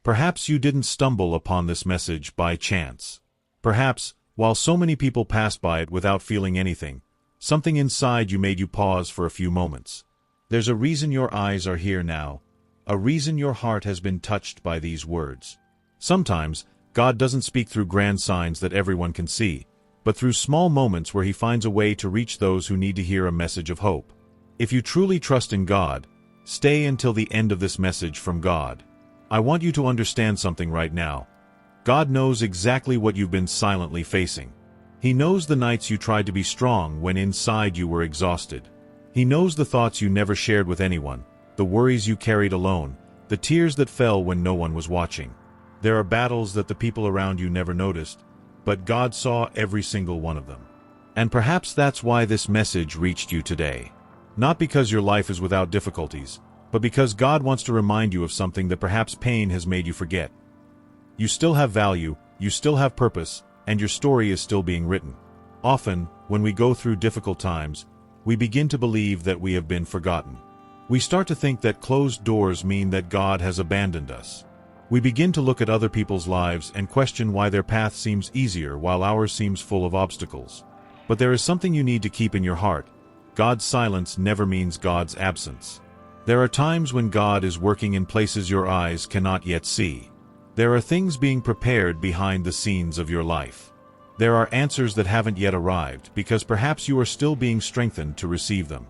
Perhaps you didn't stumble upon this message by chance. Perhaps, while so many people passed by it without feeling anything, something inside you made you pause for a few moments. There's a reason your eyes are here now, a reason your heart has been touched by these words. Sometimes, God doesn't speak through grand signs that everyone can see, but through small moments where He finds a way to reach those who need to hear a message of hope. If you truly trust in God, stay until the end of this message from God. I want you to understand something right now. God knows exactly what you've been silently facing. He knows the nights you tried to be strong when inside you were exhausted. He knows the thoughts you never shared with anyone, the worries you carried alone, the tears that fell when no one was watching. There are battles that the people around you never noticed, but God saw every single one of them. And perhaps that's why this message reached you today. Not because your life is without difficulties, but because God wants to remind you of something that perhaps pain has made you forget. You still have value, you still have purpose, and your story is still being written. Often, when we go through difficult times, we begin to believe that we have been forgotten. We start to think that closed doors mean that God has abandoned us. We begin to look at other people's lives and question why their path seems easier while ours seems full of obstacles. But there is something you need to keep in your heart. God's silence never means God's absence. There are times when God is working in places your eyes cannot yet see. There are things being prepared behind the scenes of your life. There are answers that haven't yet arrived because perhaps you are still being strengthened to receive them.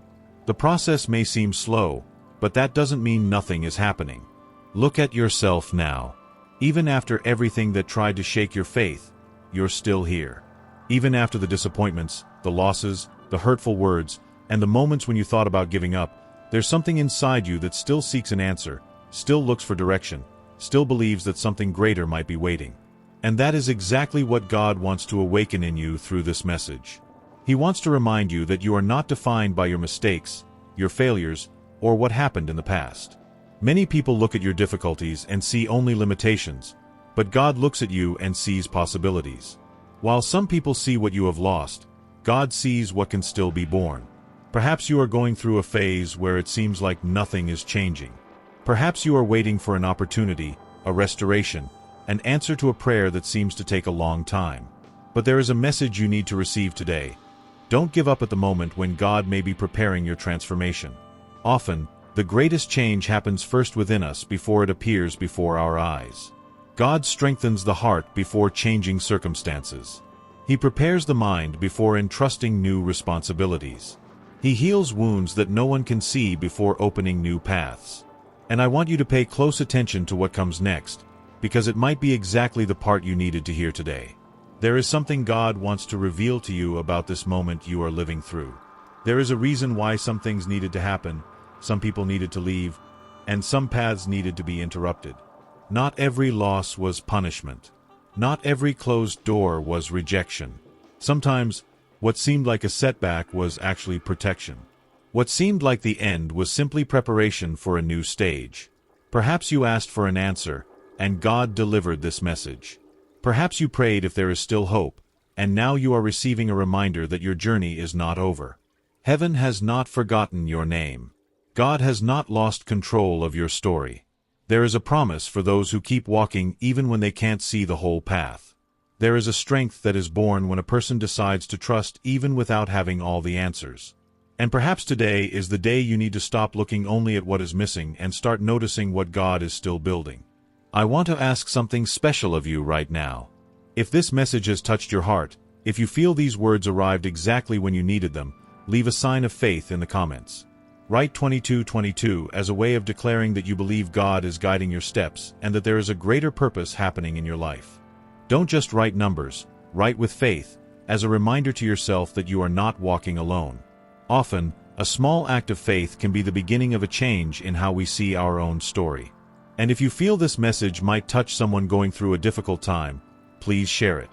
The process may seem slow, but that doesn't mean nothing is happening. Look at yourself now. Even after everything that tried to shake your faith, you're still here. Even after the disappointments, the losses, the hurtful words, and the moments when you thought about giving up, there's something inside you that still seeks an answer, still looks for direction, still believes that something greater might be waiting. And that is exactly what God wants to awaken in you through this message. He wants to remind you that you are not defined by your mistakes, your failures, or what happened in the past. Many people look at your difficulties and see only limitations, but God looks at you and sees possibilities. While some people see what you have lost, God sees what can still be born. Perhaps you are going through a phase where it seems like nothing is changing. Perhaps you are waiting for an opportunity, a restoration, an answer to a prayer that seems to take a long time. But there is a message you need to receive today. Don't give up at the moment when God may be preparing your transformation. Often, the greatest change happens first within us before it appears before our eyes. God strengthens the heart before changing circumstances. He prepares the mind before entrusting new responsibilities. He heals wounds that no one can see before opening new paths. And I want you to pay close attention to what comes next, because it might be exactly the part you needed to hear today. There is something God wants to reveal to you about this moment you are living through. There is a reason why some things needed to happen, some people needed to leave, and some paths needed to be interrupted. Not every loss was punishment. Not every closed door was rejection. Sometimes, what seemed like a setback was actually protection. What seemed like the end was simply preparation for a new stage. Perhaps you asked for an answer, and God delivered this message. Perhaps you prayed if there is still hope, and now you are receiving a reminder that your journey is not over. Heaven has not forgotten your name. God has not lost control of your story. There is a promise for those who keep walking even when they can't see the whole path. There is a strength that is born when a person decides to trust even without having all the answers. And perhaps today is the day you need to stop looking only at what is missing and start noticing what God is still building. I want to ask something special of you right now. If this message has touched your heart, if you feel these words arrived exactly when you needed them, leave a sign of faith in the comments. Write 2222 as a way of declaring that you believe God is guiding your steps and that there is a greater purpose happening in your life. Don't just write numbers, write with faith, as a reminder to yourself that you are not walking alone. Often, a small act of faith can be the beginning of a change in how we see our own story. And if you feel this message might touch someone going through a difficult time, please share it.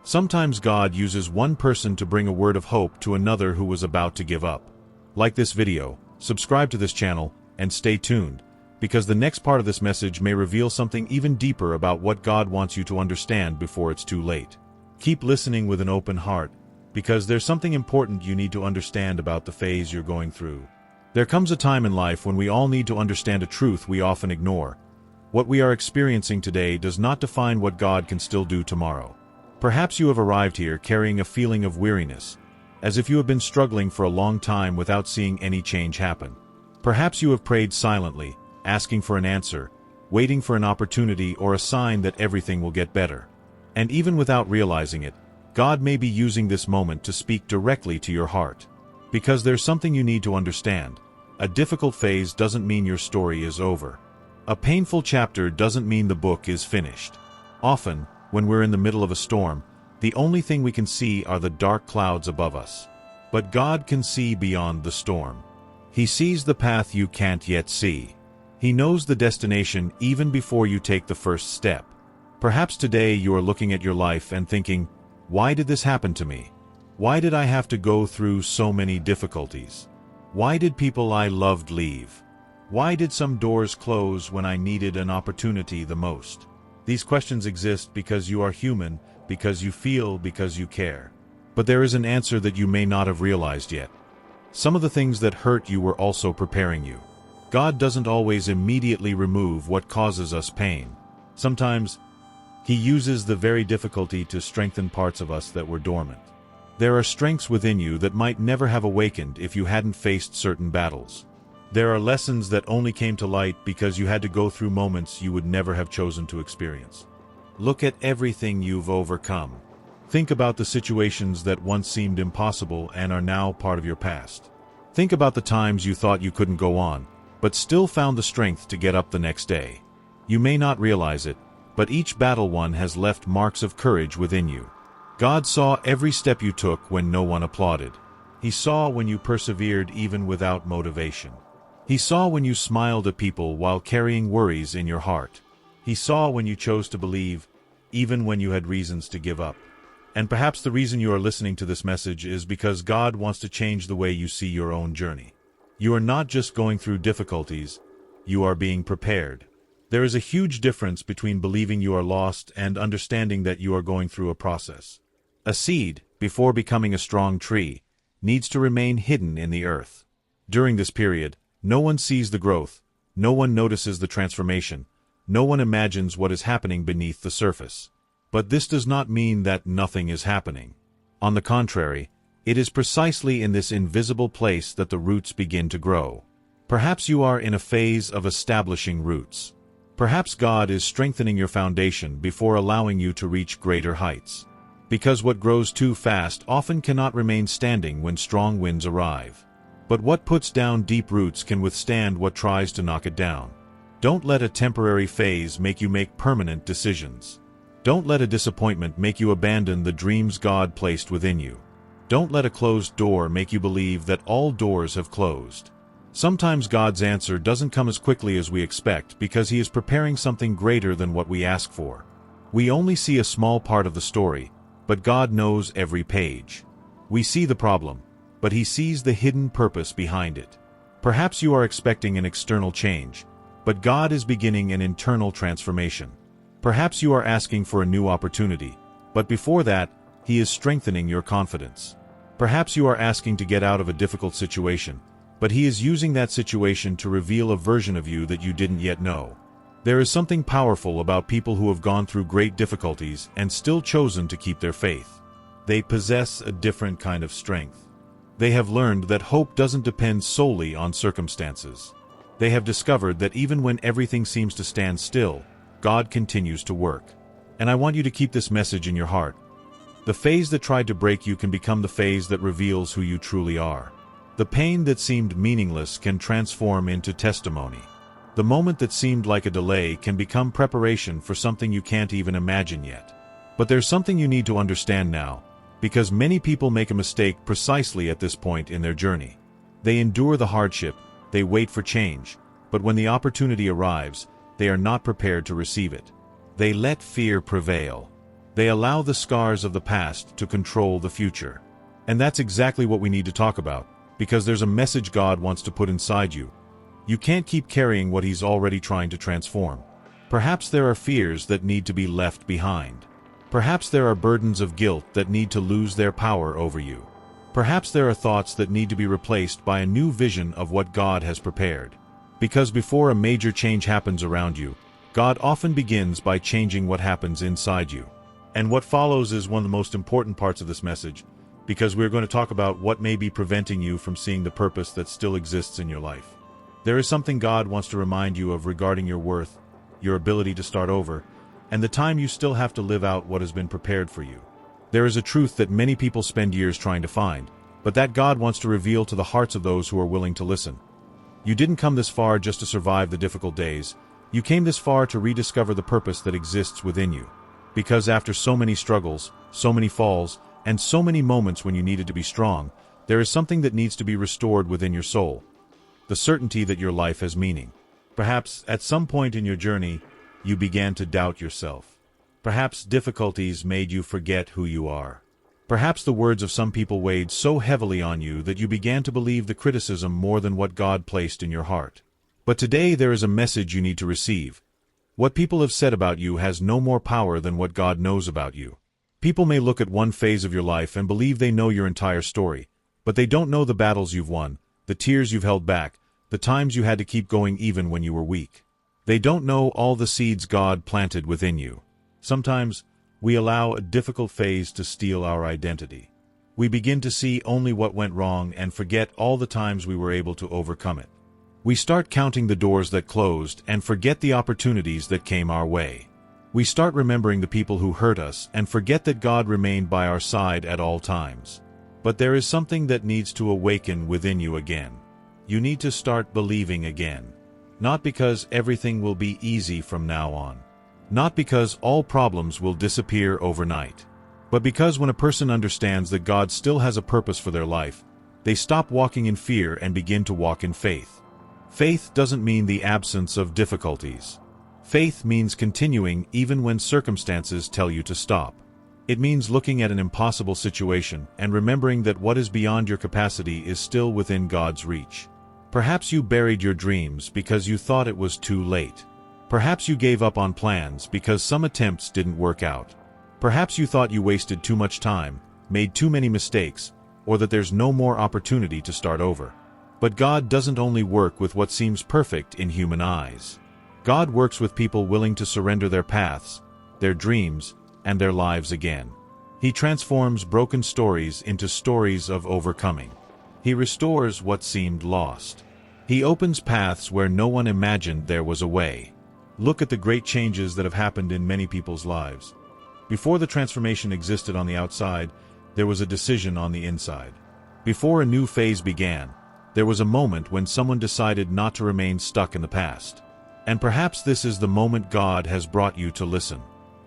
Sometimes God uses one person to bring a word of hope to another who was about to give up. Like this video, subscribe to this channel, and stay tuned, because the next part of this message may reveal something even deeper about what God wants you to understand before it's too late. Keep listening with an open heart, because there's something important you need to understand about the phase you're going through. There comes a time in life when we all need to understand a truth we often ignore. What we are experiencing today does not define what God can still do tomorrow. Perhaps you have arrived here carrying a feeling of weariness, as if you have been struggling for a long time without seeing any change happen. Perhaps you have prayed silently, asking for an answer, waiting for an opportunity or a sign that everything will get better. And even without realizing it, God may be using this moment to speak directly to your heart. Because there's something you need to understand. A difficult phase doesn't mean your story is over. A painful chapter doesn't mean the book is finished. Often, when we're in the middle of a storm, the only thing we can see are the dark clouds above us. But God can see beyond the storm. He sees the path you can't yet see. He knows the destination even before you take the first step. Perhaps today you are looking at your life and thinking, why did this happen to me? Why did I have to go through so many difficulties? Why did people I loved leave? Why did some doors close when I needed an opportunity the most? These questions exist because you are human, because you feel, because you care. But there is an answer that you may not have realized yet. Some of the things that hurt you were also preparing you. God doesn't always immediately remove what causes us pain. Sometimes, He uses the very difficulty to strengthen parts of us that were dormant. There are strengths within you that might never have awakened if you hadn't faced certain battles. There are lessons that only came to light because you had to go through moments you would never have chosen to experience. Look at everything you've overcome. Think about the situations that once seemed impossible and are now part of your past. Think about the times you thought you couldn't go on, but still found the strength to get up the next day. You may not realize it, but each battle won has left marks of courage within you. God saw every step you took when no one applauded. He saw when you persevered even without motivation. He saw when you smiled at people while carrying worries in your heart. He saw when you chose to believe, even when you had reasons to give up. And perhaps the reason you are listening to this message is because God wants to change the way you see your own journey. You are not just going through difficulties, you are being prepared. There is a huge difference between believing you are lost and understanding that you are going through a process. A seed, before becoming a strong tree, needs to remain hidden in the earth. During this period, no one sees the growth, no one notices the transformation, no one imagines what is happening beneath the surface. But this does not mean that nothing is happening. On the contrary, it is precisely in this invisible place that the roots begin to grow. Perhaps you are in a phase of establishing roots. Perhaps God is strengthening your foundation before allowing you to reach greater heights. Because what grows too fast often cannot remain standing when strong winds arrive. But what puts down deep roots can withstand what tries to knock it down. Don't let a temporary phase make you make permanent decisions. Don't let a disappointment make you abandon the dreams God placed within you. Don't let a closed door make you believe that all doors have closed. Sometimes God's answer doesn't come as quickly as we expect because He is preparing something greater than what we ask for. We only see a small part of the story, but God knows every page. We see the problem, but He sees the hidden purpose behind it. Perhaps you are expecting an external change, but God is beginning an internal transformation. Perhaps you are asking for a new opportunity, but before that, He is strengthening your confidence. Perhaps you are asking to get out of a difficult situation, but He is using that situation to reveal a version of you that you didn't yet know. There is something powerful about people who have gone through great difficulties and still chosen to keep their faith. They possess a different kind of strength. They have learned that hope doesn't depend solely on circumstances. They have discovered that even when everything seems to stand still, God continues to work. And I want you to keep this message in your heart. The phase that tried to break you can become the phase that reveals who you truly are. The pain that seemed meaningless can transform into testimony. The moment that seemed like a delay can become preparation for something you can't even imagine yet. But there's something you need to understand now, because many people make a mistake precisely at this point in their journey. They endure the hardship, they wait for change, but when the opportunity arrives, they are not prepared to receive it. They let fear prevail. They allow the scars of the past to control the future. And that's exactly what we need to talk about, because there's a message God wants to put inside you. You can't keep carrying what He's already trying to transform. Perhaps there are fears that need to be left behind. Perhaps there are burdens of guilt that need to lose their power over you. Perhaps there are thoughts that need to be replaced by a new vision of what God has prepared. Because before a major change happens around you, God often begins by changing what happens inside you. And what follows is one of the most important parts of this message, because we're going to talk about what may be preventing you from seeing the purpose that still exists in your life. There is something God wants to remind you of regarding your worth, your ability to start over, and the time you still have to live out what has been prepared for you. There is a truth that many people spend years trying to find, but that God wants to reveal to the hearts of those who are willing to listen. You didn't come this far just to survive the difficult days. You came this far to rediscover the purpose that exists within you. Because after so many struggles, so many falls, and so many moments when you needed to be strong, there is something that needs to be restored within your soul. The certainty that your life has meaning. Perhaps, at some point in your journey, you began to doubt yourself. Perhaps difficulties made you forget who you are. Perhaps the words of some people weighed so heavily on you that you began to believe the criticism more than what God placed in your heart. But today there is a message you need to receive. What people have said about you has no more power than what God knows about you. People may look at one phase of your life and believe they know your entire story, but they don't know the battles you've won, the tears you've held back, the times you had to keep going even when you were weak. They don't know all the seeds God planted within you. Sometimes, we allow a difficult phase to steal our identity. We begin to see only what went wrong and forget all the times we were able to overcome it. We start counting the doors that closed and forget the opportunities that came our way. We start remembering the people who hurt us and forget that God remained by our side at all times. But there is something that needs to awaken within you again. You need to start believing again. Not because everything will be easy from now on. Not because all problems will disappear overnight. But because when a person understands that God still has a purpose for their life, they stop walking in fear and begin to walk in faith. Faith doesn't mean the absence of difficulties. Faith means continuing even when circumstances tell you to stop. It means looking at an impossible situation and remembering that what is beyond your capacity is still within God's reach. Perhaps you buried your dreams because you thought it was too late. Perhaps you gave up on plans because some attempts didn't work out. Perhaps you thought you wasted too much time, made too many mistakes, or that there's no more opportunity to start over. But God doesn't only work with what seems perfect in human eyes. God works with people willing to surrender their paths, their dreams, and their lives again. He transforms broken stories into stories of overcoming. He restores what seemed lost. He opens paths where no one imagined there was a way. Look at the great changes that have happened in many people's lives. Before the transformation existed on the outside, there was a decision on the inside. Before a new phase began, there was a moment when someone decided not to remain stuck in the past. And perhaps this is the moment God has brought you to listen.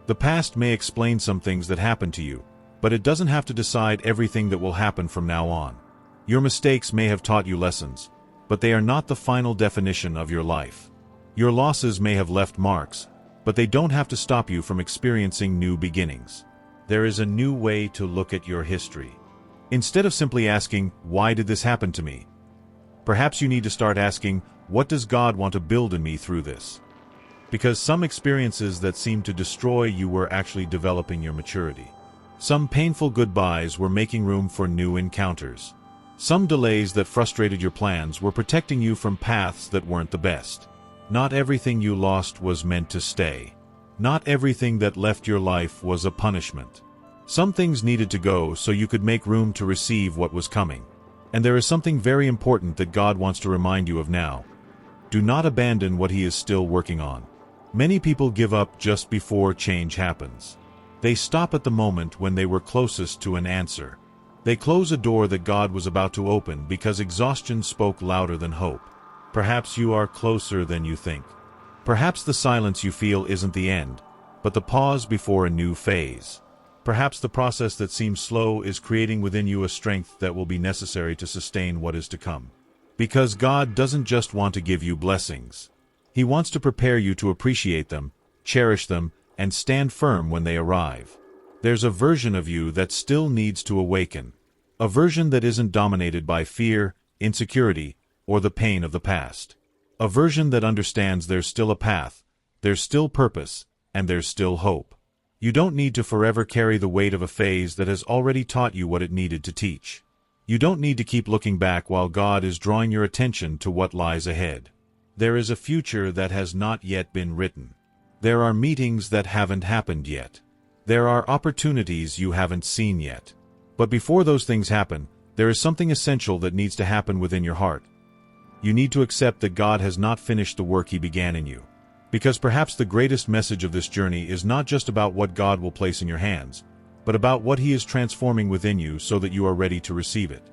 The past may explain some things that happened to you, but it doesn't have to decide everything that will happen from now on. Your mistakes may have taught you lessons, but they are not the final definition of your life. Your losses may have left marks, but they don't have to stop you from experiencing new beginnings. There is a new way to look at your history. Instead of simply asking, "Why did this happen to me?" perhaps you need to start asking, "What does God want to build in me through this?" Because some experiences that seemed to destroy you were actually developing your maturity. Some painful goodbyes were making room for new encounters. Some delays that frustrated your plans were protecting you from paths that weren't the best. Not everything you lost was meant to stay. Not everything that left your life was a punishment. Some things needed to go so you could make room to receive what was coming. And there is something very important that God wants to remind you of now. Do not abandon what He is still working on. Many people give up just before change happens. They stop at the moment when they were closest to an answer. They close a door that God was about to open because exhaustion spoke louder than hope. Perhaps you are closer than you think. Perhaps the silence you feel isn't the end, but the pause before a new phase. Perhaps the process that seems slow is creating within you a strength that will be necessary to sustain what is to come. Because God doesn't just want to give you blessings. He wants to prepare you to appreciate them, cherish them, and stand firm when they arrive. There's a version of you that still needs to awaken. A version that isn't dominated by fear, insecurity, or the pain of the past. A version that understands there's still a path, there's still purpose, and there's still hope. You don't need to forever carry the weight of a phase that has already taught you what it needed to teach. You don't need to keep looking back while God is drawing your attention to what lies ahead. There is a future that has not yet been written. There are meetings that haven't happened yet. There are opportunities you haven't seen yet. But before those things happen, there is something essential that needs to happen within your heart. You need to accept that God has not finished the work He began in you. Because perhaps the greatest message of this journey is not just about what God will place in your hands, but about what He is transforming within you so that you are ready to receive it.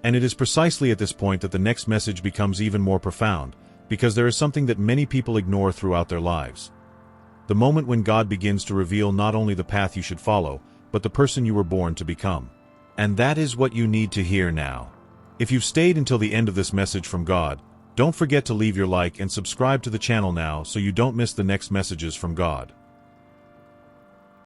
And it is precisely at this point that the next message becomes even more profound, because there is something that many people ignore throughout their lives. The moment when God begins to reveal not only the path you should follow, but the person you were born to become. And that is what you need to hear now. If you've stayed until the end of this message from God, don't forget to leave your like and subscribe to the channel now so you don't miss the next messages from God.